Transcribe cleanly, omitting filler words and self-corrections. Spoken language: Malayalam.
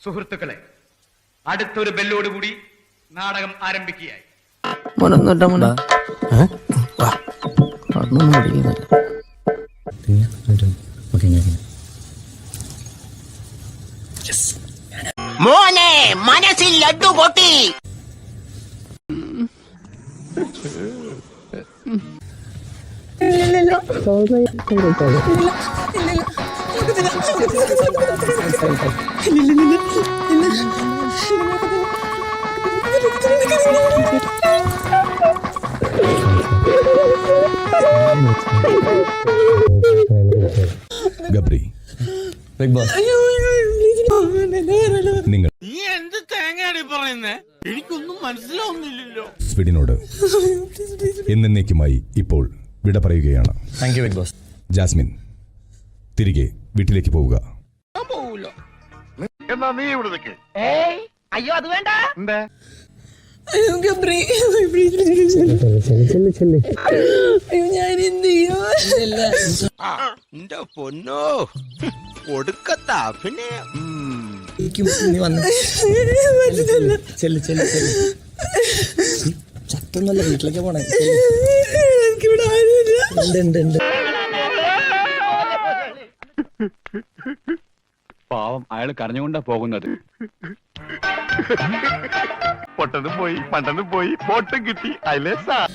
സുഹൃത്തുക്കളെ, അടുത്തൊരു ബെല്ലോടുകൂടി നാടകം ആരംഭിക്കുകയായി. മോനെ മനസ്സിൽ ലഡ്ഡു പൊട്ടി. ഗബ്രി, ബിഗ് ബോസ്, നിങ്ങൾ നീ എന്ത് തേങ്ങയാടി പറയുന്നേ? എനിക്കൊന്നും മനസ്സിലാവുന്നില്ലല്ലോ. സ്വിഡിനോട് എന്നേക്കുമായി ഇപ്പോൾ വിട പറയുകയാണ്. Thank you Bigg Boss. Jasmin, തിരികെ വീട്ടിലേക്ക് പോവുക. എന്നാ നീ ഇവിടെ നിൽക്ക്. അയ്യോ അത് വേണ്ട. ഞാൻ എന്ത് ചെയ്യും? എന്റെ പൊന്നോ, ഒടുക്കത്താ. പിന്നെ ചത്തൊന്നല്ല, വീട്ടിലേക്ക് പോണേ. എനിക്കിവിടെ ആരുമില്ല. പാവം, അയാൾ കരഞ്ഞുകൊണ്ടാ പോകുന്നത്. പൊട്ടനും പോയി, പണ്ടനും പോയി, ബോട്ടും കിട്ടി. അല്ലേ സാർ?